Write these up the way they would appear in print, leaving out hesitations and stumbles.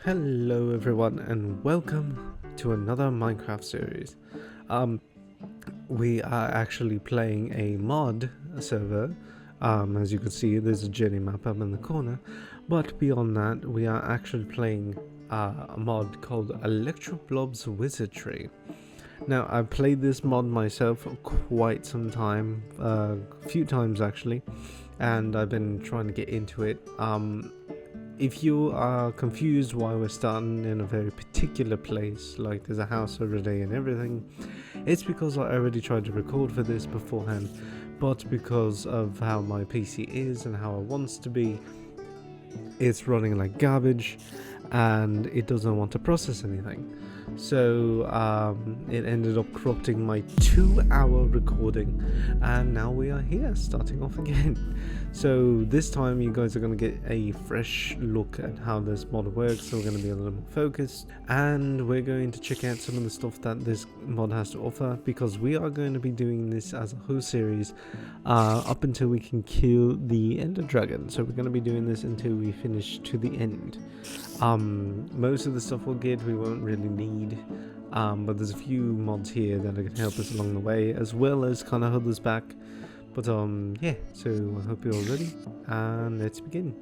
Hello everyone and welcome to another Minecraft series. We are actually playing a mod server. As you can see, there's a journey map up in the corner, but beyond that we are actually playing a mod called Electroblob's Wizardry. Now, I've played this mod myself for quite some time, a few times actually, and I've been trying to get into it. If you are confused why we're starting in a very particular place, like there's a house every day and everything, it's because I already tried to record for this beforehand, but because of how my PC is and how it wants to be, it's running like garbage and it doesn't want to process anything. So it ended up corrupting my 2-hour recording, and now we are here starting off again. So this time you guys are going to get a fresh look at how this mod works. So we're going to be a little more focused, and we're going to check out some of the stuff that this mod has to offer, because we are going to be doing this as a whole series up until we can kill the Ender Dragon. So we're going to be doing this until we finish to the end. Most of the stuff we'll get we won't really need, but there's a few mods here that are going to help us along the way, as well as kind of hold us back. But yeah, so I hope you're all ready, and let's begin.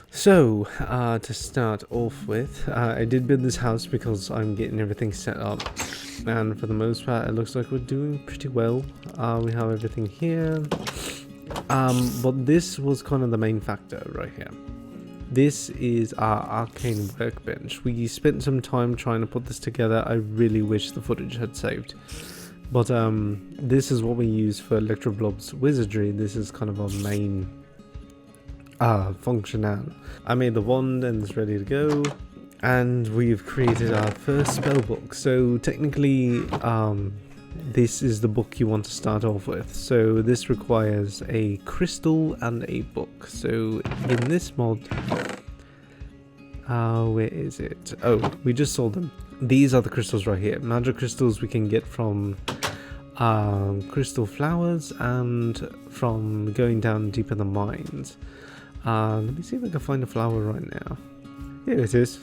So to start off with, I did build this house because I'm getting everything set up, and for the most part it looks like we're doing pretty well. We have everything here. But this was kind of the main factor right here. This is our arcane workbench. We spent some time trying to put this together. I really wish the footage had saved. But this is what we use for Electroblob's Wizardry. This is kind of our main function. I made the wand and it's ready to go. And we've created our first spell book. So technically, this is the book you want to start off with. So this requires a crystal and a book. So in this mod, where is it? Oh, we just saw them. These are the crystals right here. Magic crystals we can get from crystal flowers and from going down deeper in the mines. Let me see if I can find a flower right now. Here it is.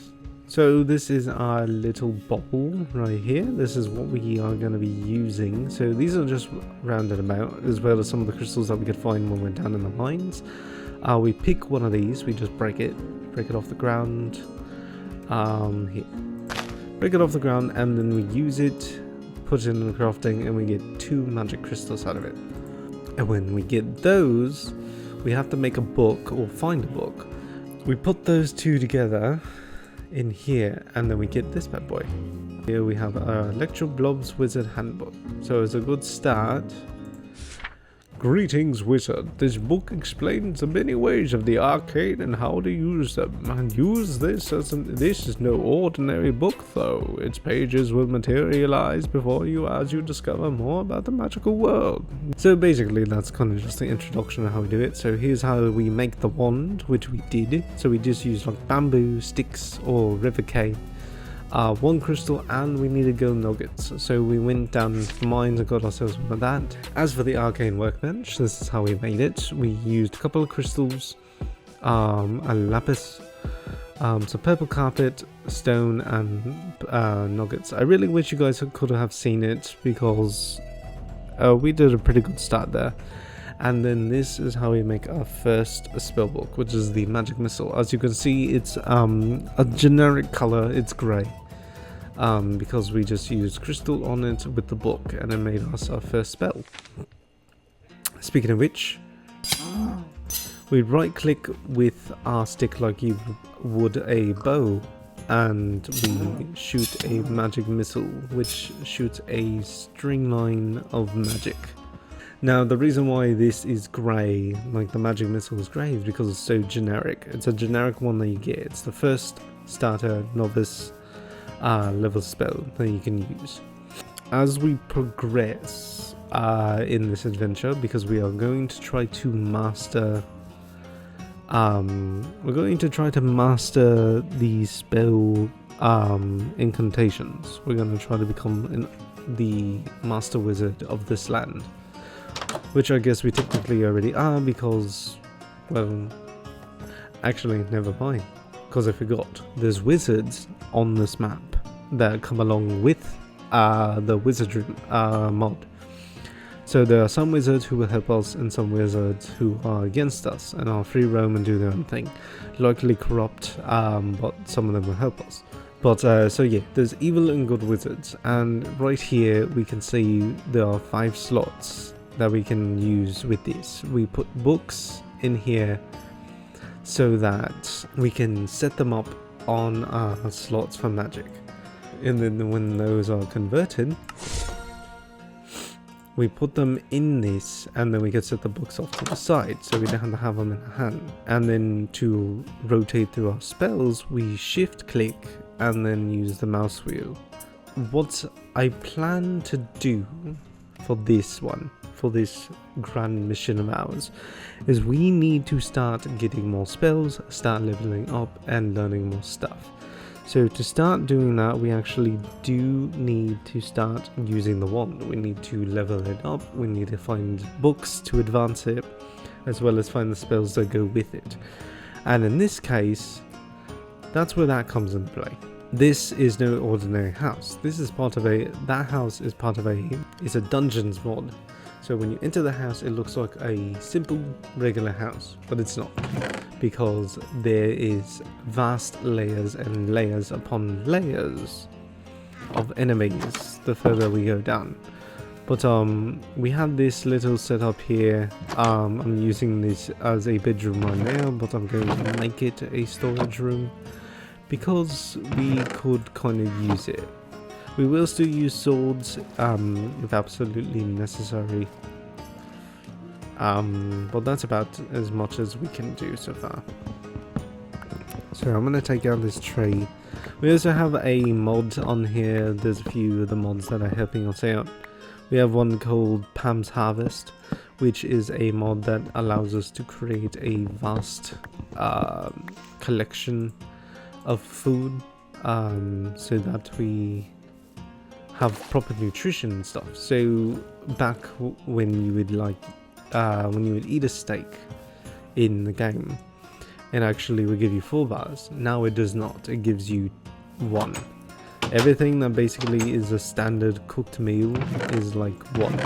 So this is our little bubble right here. This is what we are going to be using. So these are just rounded about, as well as some of the crystals that we could find when we're down in the mines. We pick one of these, we just break it off the ground. Here. Break it off the ground, and then we use it, put it in the crafting, and we get 2 magic crystals out of it. And when we get those, we have to make a book or find a book. We put those 2 together in here, and then we get this bad boy. Here we have our Electroblob's Wizard Handbook. So it's a good start. Greetings, wizard. This book explains the many ways of the arcane and how to use them. And use this as this is no ordinary book, though. Its pages will materialize before you as you discover more about the magical world. So basically, that's kind of just the introduction of how we do it. So here's how we make the wand, which we did. So we just used like bamboo, sticks, or river cane. 1 crystal, and we needed gold nuggets, so we went down into the mines and got ourselves one of that. As for the arcane workbench, this is how we made it. We used a couple of crystals, a lapis, some purple carpet, stone, and nuggets. I really wish you guys could have seen it, because we did a pretty good start there. And then this is how we make our first spellbook, which is the magic missile. As you can see, it's a generic color, it's grey, because we just used crystal on it with the book, and it made us our first spell. Speaking of which, we right click with our stick like you would a bow, and we shoot a magic missile, which shoots a string line of magic. Now, the reason why this is grey, like the magic missile is grey, is because it's so generic. It's a generic one that you get. It's the first starter novice level spell that you can use. As we progress in this adventure, because we are going to try to master the spell incantations. We're going to try to become the master wizard of this land. Which I guess we technically already are, because, well, Actually, never mind, because I forgot. There's wizards on this map that come along with the wizardry mod. So there are some wizards who will help us and some wizards who are against us and are free roam and do their own thing. Likely corrupt, but some of them will help us. But so yeah, there's evil and good wizards, and right here we can see there are 5 slots that we can use with this. We put books in here so that we can set them up on our slots for magic. And then when those are converted, we put them in this, and then we can set the books off to the side so we don't have to have them in our hand. And then to rotate through our spells, we shift click and then use the mouse wheel. What I plan to do for this one, for this grand mission of ours, is we need to start getting more spells, start leveling up and learning more stuff. So to start doing that, we actually do need to start using the wand. We need to level it up, we need to find books to advance it, as well as find the spells that go with it. And in this case, that's where that comes into play. This is no ordinary house. This is part of that house is part of it's a dungeons mod. So when you enter the house, it looks like a simple regular house, but it's not, because there is vast layers and layers upon layers of enemies the further we go down. But we have this little setup here. I'm using this as a bedroom right now, but I'm going to make it a storage room because we could kind of use it. We will still use swords if absolutely necessary, but that's about as much as we can do so far. So I'm going to take out this tray. We also have a mod on here. There's a few of the mods that are helping us out. We have one called Pam's Harvest, which is a mod that allows us to create a vast collection of food, so that we have proper nutrition and stuff. So back when you would eat a steak in the game, it actually would give you 4 bars. Now it does not. It gives you 1. Everything that basically is a standard cooked meal is like 1,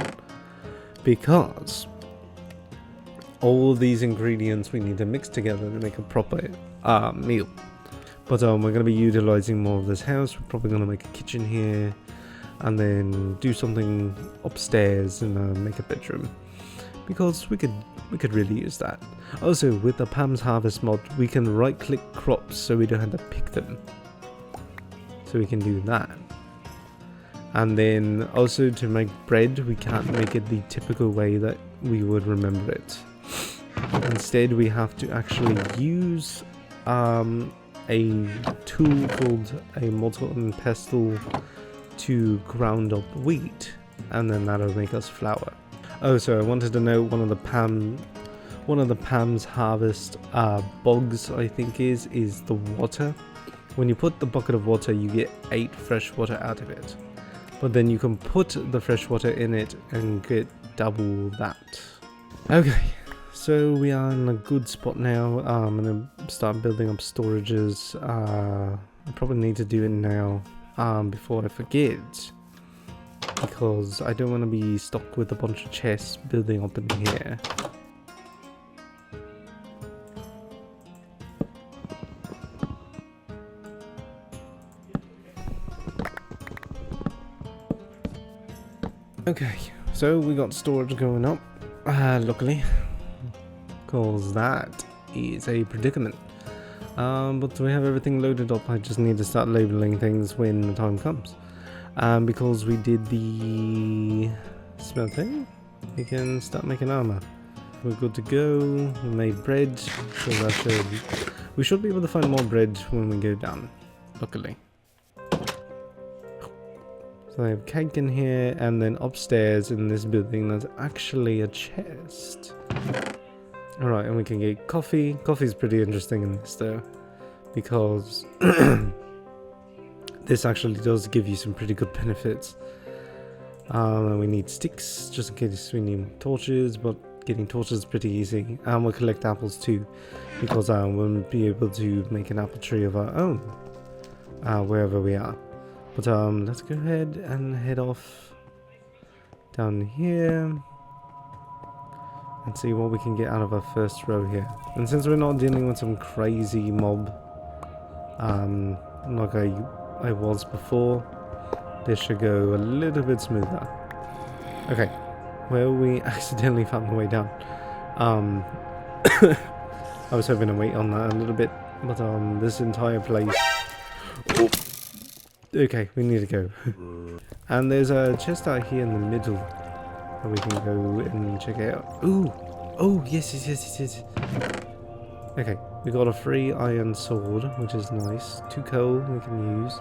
because all of these ingredients we need to mix together to make a proper meal. But we're going to be utilizing more of this house. We're probably going to make a kitchen here, and then do something upstairs and make a bedroom, because we could really use that. Also, with the Pam's Harvest mod, we can right click crops so we don't have to pick them, so we can do that. And then also to make bread, we can't make it the typical way that we would remember it. Instead, we have to actually use a tool called a mortar and pestle to ground up wheat, and then that'll make us flour. Oh, so I wanted to know one of the Pam's Harvest bugs, I think is the water. When you put the bucket of water, you get 8 fresh water out of it, but then you can put the fresh water in it and get double that. Okay, so we are in a good spot now. I'm gonna start building up storages. I probably need to do it now before I forget, because I don't want to be stuck with a bunch of chests building up in here. Okay, so we got storage going up, luckily, because that is a predicament. But we have everything loaded up. I just need to start labeling things when the time comes. Because we did the smelting, we can start making armor. We're good to go. We made bread, so we should be able to find more bread when we go down, luckily. So I have cake in here, and then upstairs in this building there's actually a chest. Alright, and we can get coffee. Coffee's pretty interesting in this though, because this actually does give you some pretty good benefits. And we need sticks, just in case we need torches, but getting torches is pretty easy. And we'll collect apples too, because we'll be able to make an apple tree of our own wherever we are. But let's go ahead and head off down here and see what we can get out of our first row here. And since we're not dealing with some crazy mob like I was before, this should go a little bit smoother. Okay, well, we accidentally found the way down. I was hoping to wait on that a little bit, but this entire place... Oh. Okay, we need to go. And there's a chest out here in the middle that we can go and check out. Ooh! Oh, yes. Okay, we got a free iron sword, which is nice. 2 coal we can use.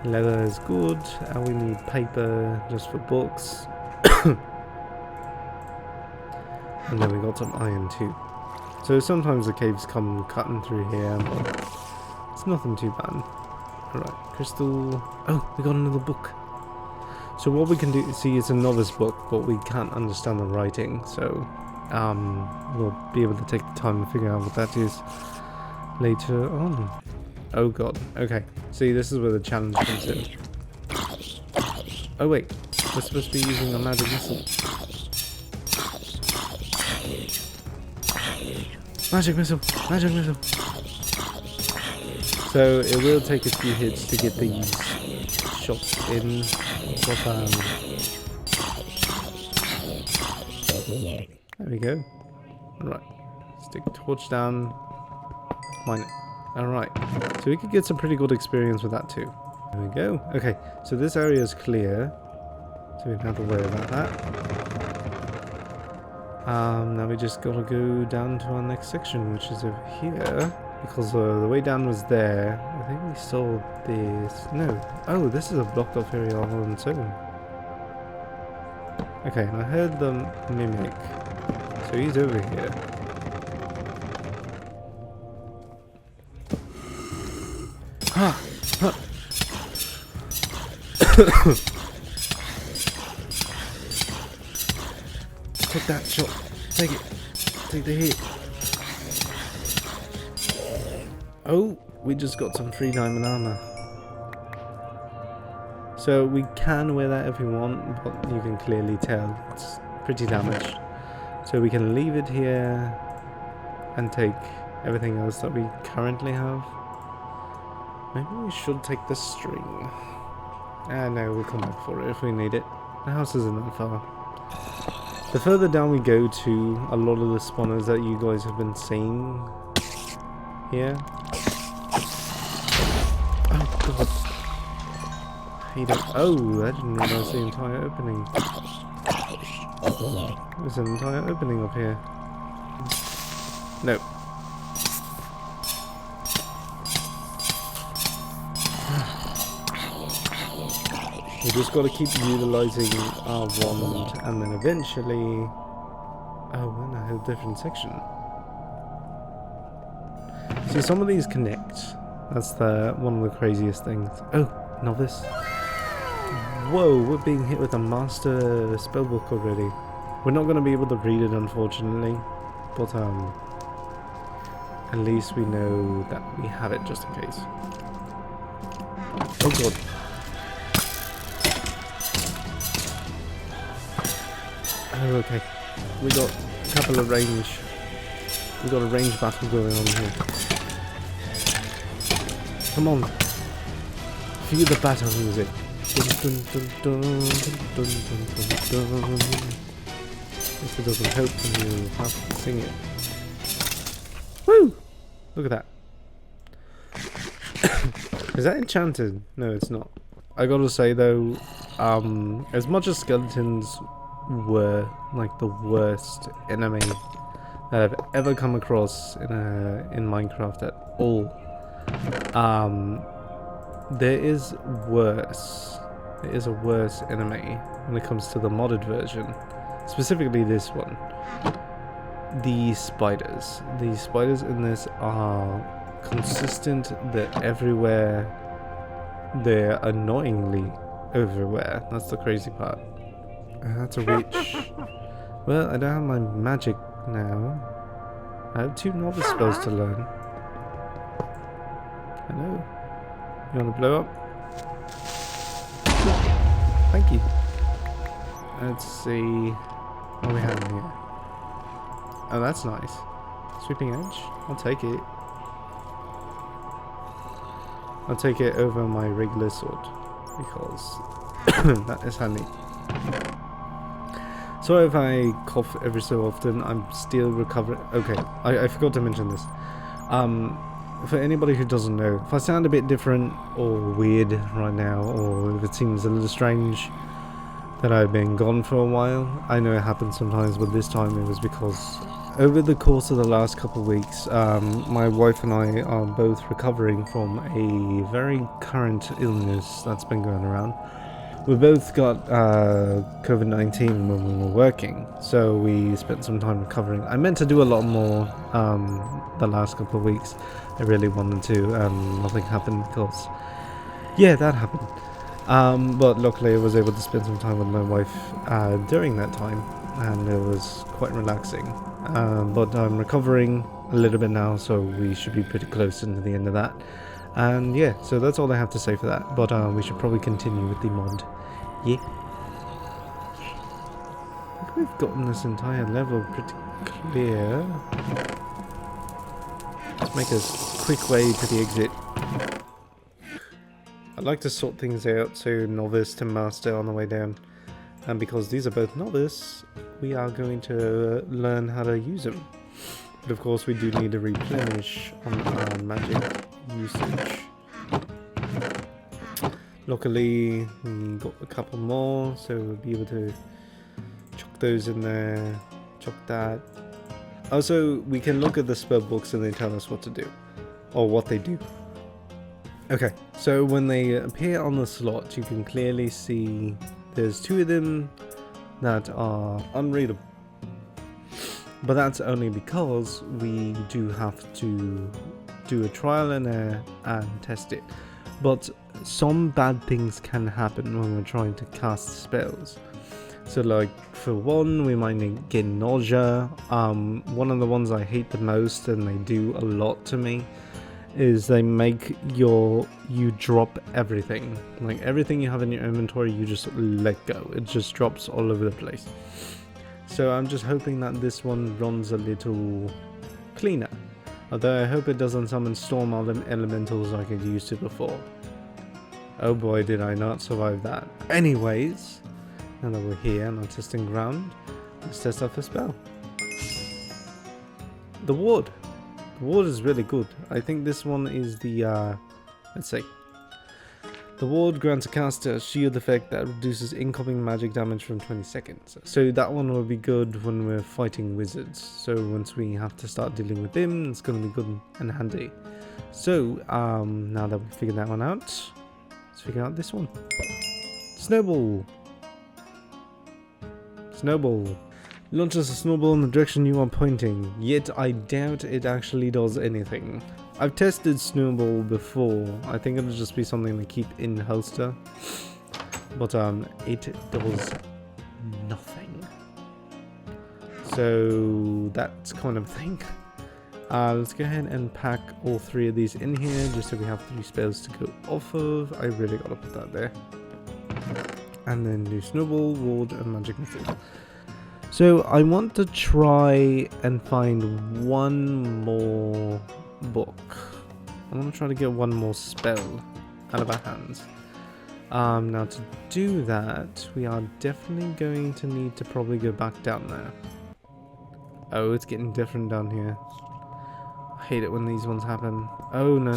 Leather is good, and we need paper just for books. And then we got some iron too. So sometimes the caves come cutting through here, but it's nothing too bad. Alright, crystal. Oh, we got another book. So what we can do, see, it's a novice book, but we can't understand the writing, so we'll be able to take the time to figure out what that is later on. Oh god, okay. See, this is where the challenge comes in. Oh wait, we're supposed to be using a magic missile. Magic missile! Magic missile! So it will take a few hits to get these shots in. There we go. Alright. Stick torch down. Mine it. Alright. So we could get some pretty good experience with that too. There we go. Okay, so this area is clear. So we don't have to worry about that. Now we just gotta go down to our next section, which is over here. Because the way down was there. I think we saw this. No. Oh, this is a blocked off area all on its own. Okay, and I heard the mimic. So he's over here. Ha! Ha! Take that shot. Take it. Take the hit. Oh, we just got some free diamond armor. So we can wear that if we want, but you can clearly tell it's pretty damaged. So we can leave it here and take everything else that we currently have. Maybe we should take the string. No, we'll come back for it if we need it. The house isn't that far. The further down we go to, a lot of the spawners that you guys have been seeing here. Oh god. Oh, I didn't realize the entire opening. There's an entire opening up here. No. We just got to keep utilizing our wand, and then eventually... Oh, we're in a whole different section. See, some of these connect. That's one of the craziest things. Oh, novice. Whoa, we're being hit with a master spellbook already. We're not going to be able to read it, unfortunately, but at least we know that we have it just in case. Oh god. Oh, okay. We got a couple of range. We got a range battle going on here. Come on. Feel the battle music. Dun, dun, dun, dun, dun, dun, dun, dun. If it doesn't help, then you have to sing it. Woo! Look at that. Is that enchanted? No, it's not. I gotta say though, as much as skeletons were like the worst enemy that I've ever come across in Minecraft at all, there is worse. There is a worse enemy when it comes to the modded version, specifically this one. The spiders. The spiders in this are consistent. They're everywhere. They're annoyingly everywhere. That's the crazy part. That's a witch. Well, I don't have my magic now. I have 2 novice spells to learn. Hello. You want to blow up? Thank you. Let's see what we have in here. Oh, that's nice. Sweeping edge. I'll take it. I'll take it over my regular sword because that is handy. Sorry if I cough every so often. I'm still recovering. Okay, I forgot to mention this. For anybody who doesn't know, if I sound a bit different or weird right now, or if it seems a little strange that I've been gone for a while, I know it happens sometimes, but this time it was because over the course of the last couple of weeks, my wife and I are both recovering from a very current illness that's been going around. We both got COVID-19 when we were working, so we spent some time recovering. I meant to do a lot more the last couple of weeks. I really wanted to, and nothing happened because, yeah, that happened. But luckily I was able to spend some time with my wife during that time, and it was quite relaxing. But I'm recovering a little bit now, so we should be pretty close into the end of that. And yeah, so that's all I have to say for that. But we should probably continue with the mod. Yeah. I think we've gotten this entire level pretty clear. Let's make a quick way to the exit. I like to sort things out, so novice to master on the way down. And because these are both novice, we are going to learn how to use them. But of course we do need to replenish on our magic usage. Luckily we got a couple more, so we'll be able to chuck those in there, chuck that. Also, we can look at the spell books and they tell us what to do, or what they do. Okay, so when they appear on the slot, you can clearly see there's 2 of them that are unreadable. But that's only because we do have to do a trial and error and test it. But some bad things can happen when we're trying to cast spells. So like, for one, we might get nausea. One of the ones I hate the most, and they do a lot to me, is they make you drop everything. Like everything you have in your inventory, you just let go. It just drops all over the place. So I'm just hoping that this one runs a little cleaner. Although I hope it doesn't summon storm elementals like it used to before. Oh boy, did I not survive that. Anyways, now that we're here on our testing ground, let's test out the spell. The ward. The ward is really good. I think this one is the, let's see. The ward grants a caster a shield effect that reduces incoming magic damage from 20 seconds. So that one will be good when we're fighting wizards. So once we have to start dealing with them, it's going to be good and handy. So, now that we've figured that one out, let's figure out this one. Snowball. Snowball. Launches a snowball in the direction you are pointing, yet I doubt it actually does anything. I've tested snowball before. I think it'll just be something to keep in holster, but it does nothing. So that's kind of thing. Let's go ahead and pack all 3 of these in here, just so we have 3 spells to go off of. I really gotta put that there. And then do snowball, ward, and magic missile. So I want to try and find one more book. I want to try to get one more spell out of our hands. Now to do that, we are definitely going to need to probably go back down there. Oh, it's getting different down here. I hate it when these ones happen. Oh, no.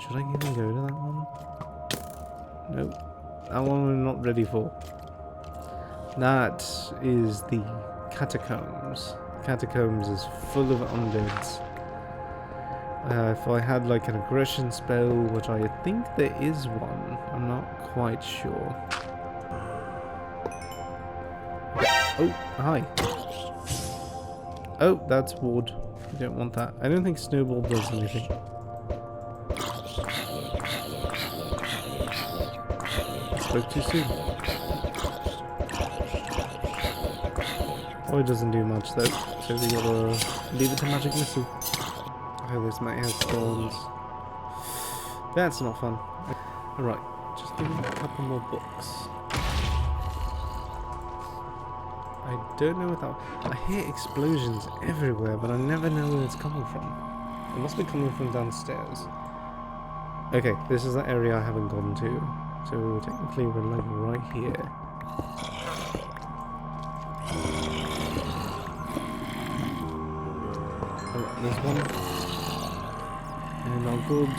Should I even go to that one? Nope. That one we're not ready for. That is the catacombs. Catacombs is full of undeads. If I had like an aggression spell, which I think there is one, I'm not quite sure. Oh, hi. Oh, that's ward. You don't want that. I don't think snowball does anything. I spoke too soon. Oh, it doesn't do much though, so we gotta leave it to magic missile. Oh, this might have spawns. That's not fun. Alright, just give me a couple more books. I don't know what that... I hear explosions everywhere, but I never know where it's coming from. It must be coming from downstairs. Okay, this is the area I haven't gone to. So technically we're like right here. Alright, there's one. And all good.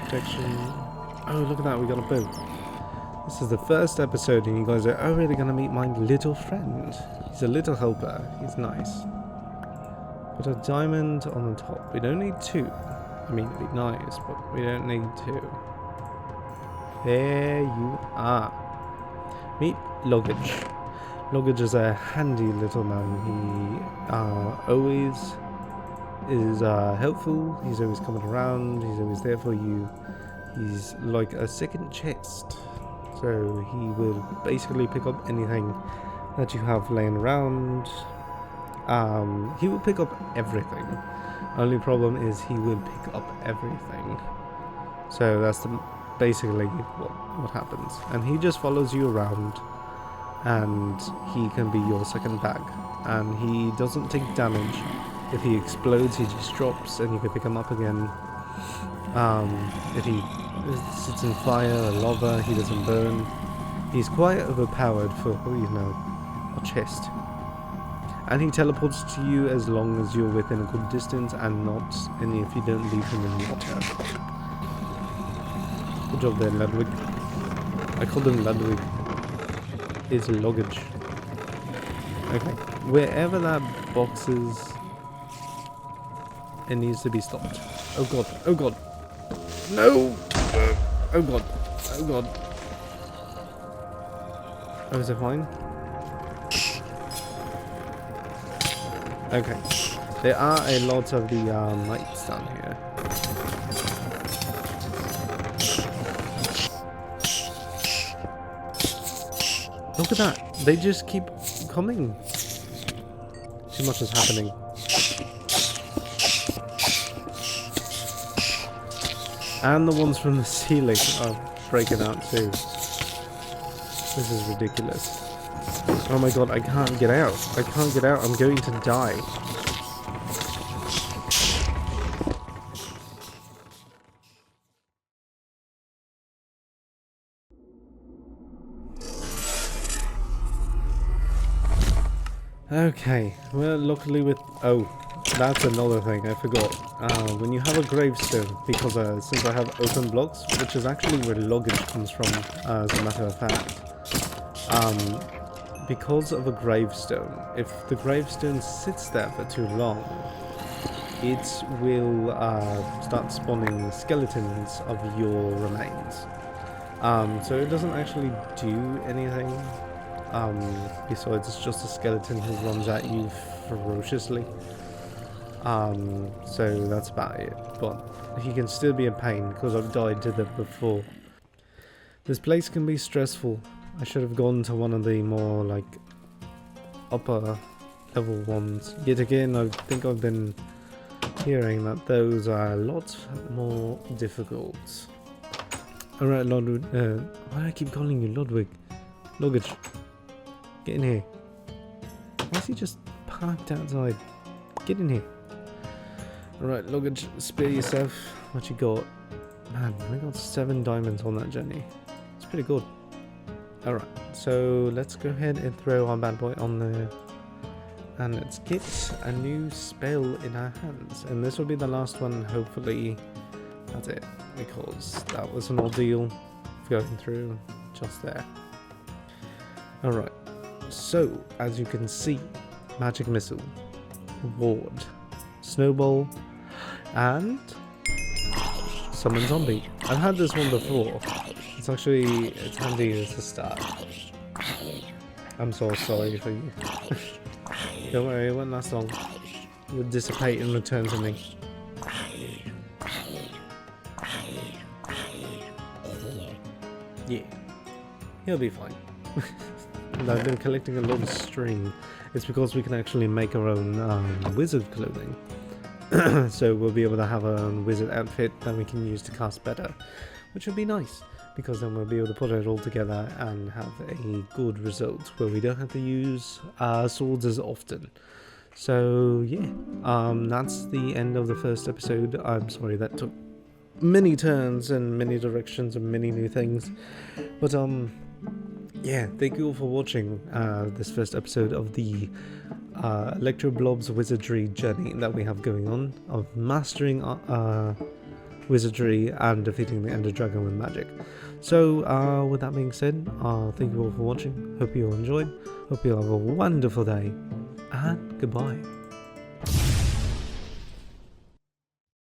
Protection. Oh, look at that, we got a boat. This is the first episode and you guys are already gonna meet my little friend. He's a little helper. He's nice. Put a diamond on the top. We don't need 2. I mean, it'd be nice, but we don't need 2. There you are. Meet Luggage. Luggage is a handy little man. He always is helpful. He's always coming around. He's always there for you. He's like a second chest. So he will basically pick up anything that you have laying around. He will pick up everything. Only problem is he will pick up everything. So that's basically what happens. And he just follows you around. And he can be your second bag. And he doesn't take damage. If he explodes, he just drops and you can pick him up again. If he sits in fire or lava, he doesn't burn. He's quite overpowered for, you know, a chest. And he teleports to you as long as you're within a good distance and not any if you don't leave him in water. Good job there, Ludwig. I called him Ludwig. It's Luggage. Okay, wherever that box is, it needs to be stopped. Oh god, oh god. No! Oh god, oh god. Oh, is it fine? Okay, there are a lot of the knights down here. Look at that, they just keep coming. Too much is happening. And the ones from the ceiling are breaking out too. This is ridiculous. Oh my god, I can't get out. I can't get out. I'm going to die. Okay, well, luckily with... Oh, that's another thing I forgot. When you have a gravestone, because since I have open blocks, which is actually where luggage comes from, as a matter of fact, because of a gravestone, if the gravestone sits there for too long, it will start spawning skeletons of your remains. So it doesn't actually do anything. Besides, it's just a skeleton who runs at you ferociously. So that's about it. But he can still be a pain because I've died to them before. This place can be stressful. I should have gone to one of the more like upper level ones. Yet again, I think I've been hearing that those are a lot more difficult. Alright, Ludwig. Why do I keep calling you Ludwig? Luggage. Get in here. Why is he just parked outside? Get in here. Alright, Luggage, spare yourself. What you got? Man, we got 7 diamonds on that journey. It's pretty good. Alright, so let's go ahead and throw our bad boy on there. And let's get a new spell in our hands. And this will be the last one, hopefully. That's it. Because that was an ordeal going through just there. Alright, so as you can see, magic missile, ward, snowball, and summon zombie. I've had this one before. It's handy as a start. I'm so sorry for you. Don't worry, it won't last long. You'll dissipate and return to me. Yeah, he'll be fine. mentioned that I've been collecting a lot of string. It's because we can actually make our own wizard clothing. So we'll be able to have our own wizard outfit that we can use to cast better, which would be nice, because then we'll be able to put it all together and have a good result where we don't have to use swords as often. So yeah, that's the end of the first episode. I'm sorry that took many turns and many directions and many new things, but yeah, thank you all for watching this first episode of the Electroblob's wizardry journey that we have going on, of mastering wizardry and defeating the Ender Dragon with magic. So with that being said, thank you all for watching. Hope you all enjoyed. Hope you all have a wonderful day, and goodbye.